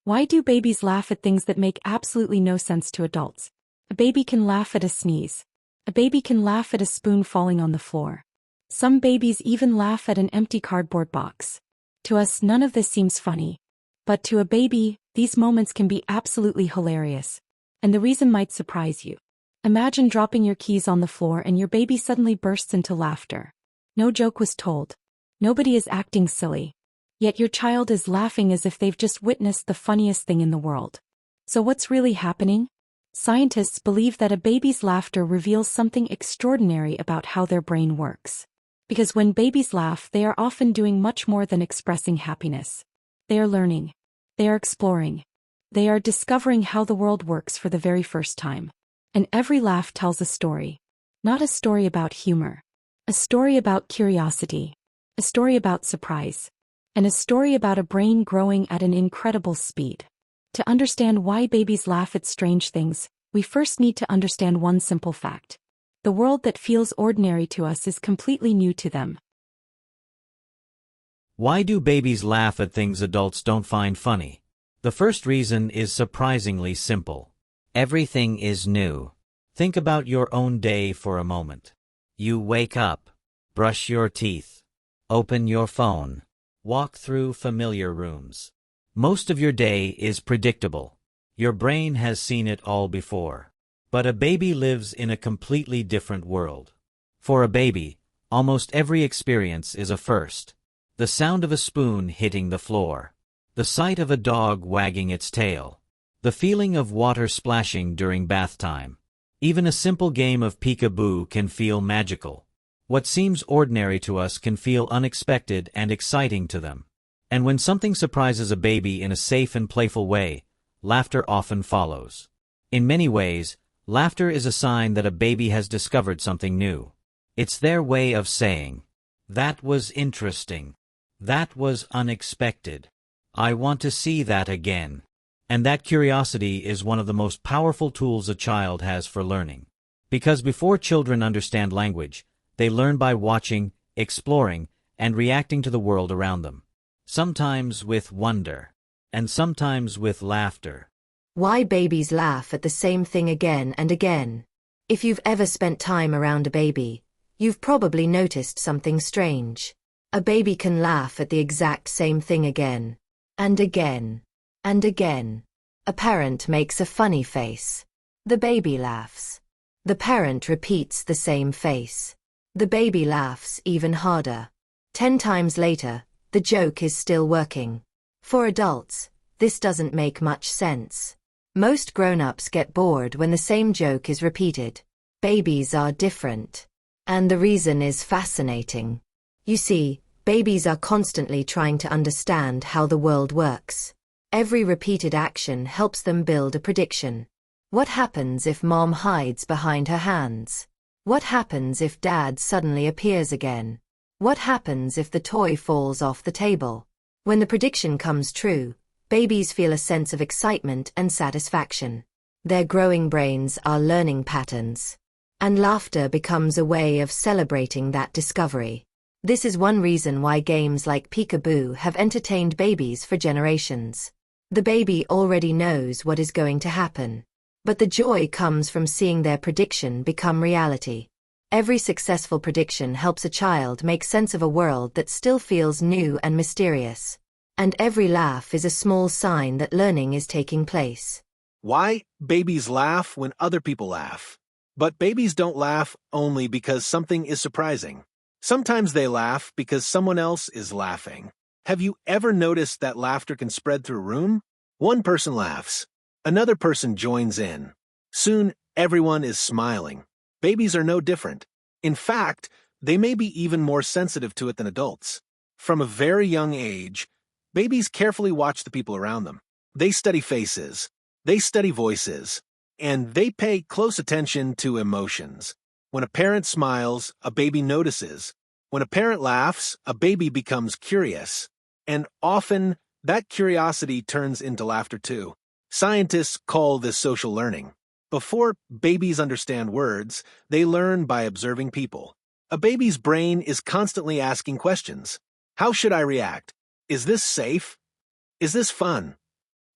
Why do babies laugh at things that make absolutely no sense to adults? A baby can laugh at a sneeze. A baby can laugh at a spoon falling on the floor. Some babies even laugh at an empty cardboard box. To us, none of this seems funny. But to a baby, these moments can be absolutely hilarious. And the reason might surprise you. Imagine dropping your keys on the floor and your baby suddenly bursts into laughter. No joke was told. Nobody is acting silly. Yet your child is laughing as if they've just witnessed the funniest thing in the world. So what's really happening? Scientists believe that a baby's laughter reveals something extraordinary about how their brain works. Because when babies laugh, they are often doing much more than expressing happiness. They are learning. They are exploring. They are discovering how the world works for the very first time. And every laugh tells a story. Not a story about humor. A story about curiosity. A story about surprise. And a story about a brain growing at an incredible speed. To understand why babies laugh at strange things, we first need to understand one simple fact. The world that feels ordinary to us is completely new to them. Why do babies laugh at things adults don't find funny? The first reason is surprisingly simple. Everything is new. Think about your own day for a moment. You wake up, brush your teeth, open your phone, walk through familiar rooms. Most of your day is predictable. Your brain has seen it all before. But a baby lives in a completely different world. For a baby, almost every experience is a first. The sound of a spoon hitting the floor. The sight of a dog wagging its tail. The feeling of water splashing during bath time. Even a simple game of peekaboo can feel magical. What seems ordinary to us can feel unexpected and exciting to them. And when something surprises a baby in a safe and playful way, laughter often follows. In many ways, laughter is a sign that a baby has discovered something new. It's their way of saying, "That was interesting. That was unexpected. I want to see that again." And that curiosity is one of the most powerful tools a child has for learning. Because before children understand language, they learn by watching, exploring, and reacting to the world around them. Sometimes with wonder, and sometimes with laughter. Why babies laugh at the same thing again and again. If you've ever spent time around a baby, you've probably noticed something strange. A baby can laugh at the exact same thing again, and again, and again. A parent makes a funny face. The baby laughs. The parent repeats the same face. The baby laughs even harder. 10 times later, the joke is still working. For adults, this doesn't make much sense. Most grown-ups get bored when the same joke is repeated. Babies are different. And the reason is fascinating. You see, babies are constantly trying to understand how the world works. Every repeated action helps them build a prediction. What happens if mom hides behind her hands? What happens if dad suddenly appears again? What happens if the toy falls off the table? When the prediction comes true, babies feel a sense of excitement and satisfaction. Their growing brains are learning patterns. And laughter becomes a way of celebrating that discovery. This is one reason why games like peekaboo have entertained babies for generations. The baby already knows what is going to happen. But the joy comes from seeing their prediction become reality. Every successful prediction helps a child make sense of a world that still feels new and mysterious. And every laugh is a small sign that learning is taking place. Why babies laugh when other people laugh. But babies don't laugh only because something is surprising. Sometimes they laugh because someone else is laughing. Have you ever noticed that laughter can spread through a room? One person laughs. Another person joins in. Soon, everyone is smiling. Babies are no different. In fact, they may be even more sensitive to it than adults. From a very young age, babies carefully watch the people around them. They study faces, they study voices, and they pay close attention to emotions. When a parent smiles, a baby notices. When a parent laughs, a baby becomes curious. And often, that curiosity turns into laughter too. Scientists call this social learning. Before babies understand words, they learn by observing people. A baby's brain is constantly asking questions. How should I react? Is this safe? Is this fun?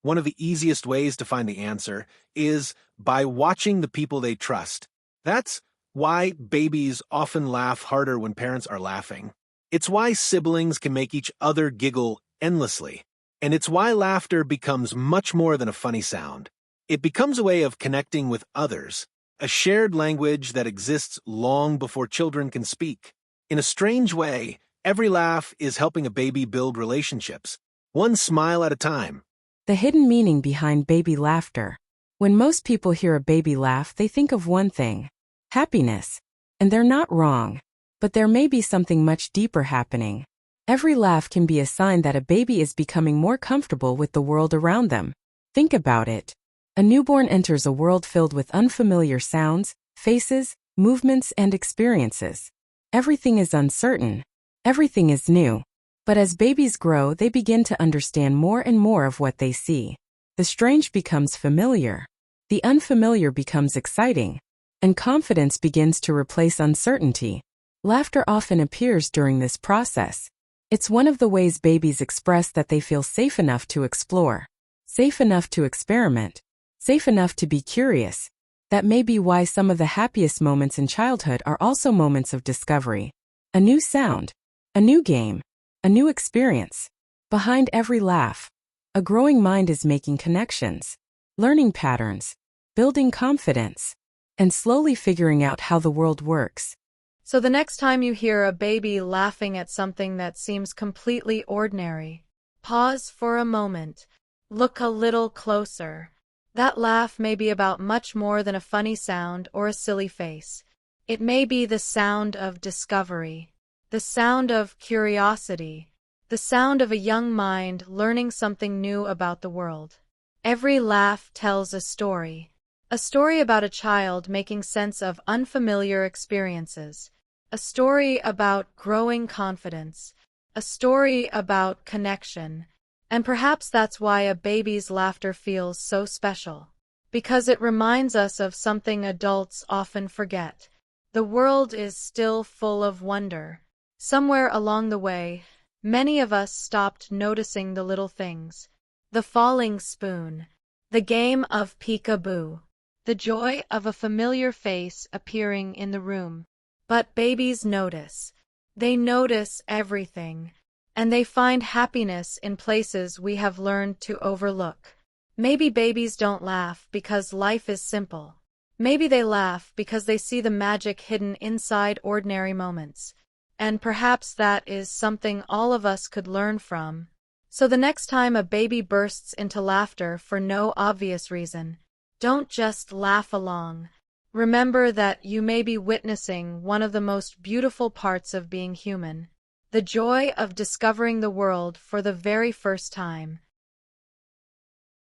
One of the easiest ways to find the answer is by watching the people they trust. That's why babies often laugh harder when parents are laughing. It's why siblings can make each other giggle endlessly. And it's why laughter becomes much more than a funny sound. It becomes a way of connecting with others, a shared language that exists long before children can speak. In a strange way, every laugh is helping a baby build relationships, one smile at a time. The hidden meaning behind baby laughter. When most people hear a baby laugh, they think of one thing: happiness. And they're not wrong. But there may be something much deeper happening. Every laugh can be a sign that a baby is becoming more comfortable with the world around them. Think about it. A newborn enters a world filled with unfamiliar sounds, faces, movements, and experiences. Everything is uncertain. Everything is new. But as babies grow, they begin to understand more and more of what they see. The strange becomes familiar. The unfamiliar becomes exciting. And confidence begins to replace uncertainty. Laughter often appears during this process. It's one of the ways babies express that they feel safe enough to explore, safe enough to experiment, safe enough to be curious. That may be why some of the happiest moments in childhood are also moments of discovery. A new sound, a new game, a new experience. Behind every laugh, a growing mind is making connections, learning patterns, building confidence, and slowly figuring out how the world works. So the next time you hear a baby laughing at something that seems completely ordinary, pause for a moment. Look a little closer. That laugh may be about much more than a funny sound or a silly face. It may be the sound of discovery, the sound of curiosity, the sound of a young mind learning something new about the world. Every laugh tells a story about a child making sense of unfamiliar experiences, a story about growing confidence, a story about connection. And perhaps that's why a baby's laughter feels so special. Because it reminds us of something adults often forget. The world is still full of wonder. Somewhere along the way, many of us stopped noticing the little things. The falling spoon, the game of peek-a-boo, the joy of a familiar face appearing in the room. But babies notice. They notice everything. And they find happiness in places we have learned to overlook. Maybe babies don't laugh because life is simple. Maybe they laugh because they see the magic hidden inside ordinary moments. And perhaps that is something all of us could learn from. So the next time a baby bursts into laughter for no obvious reason, don't just laugh along. Remember that you may be witnessing one of the most beautiful parts of being human. The joy of discovering the world for the very first time.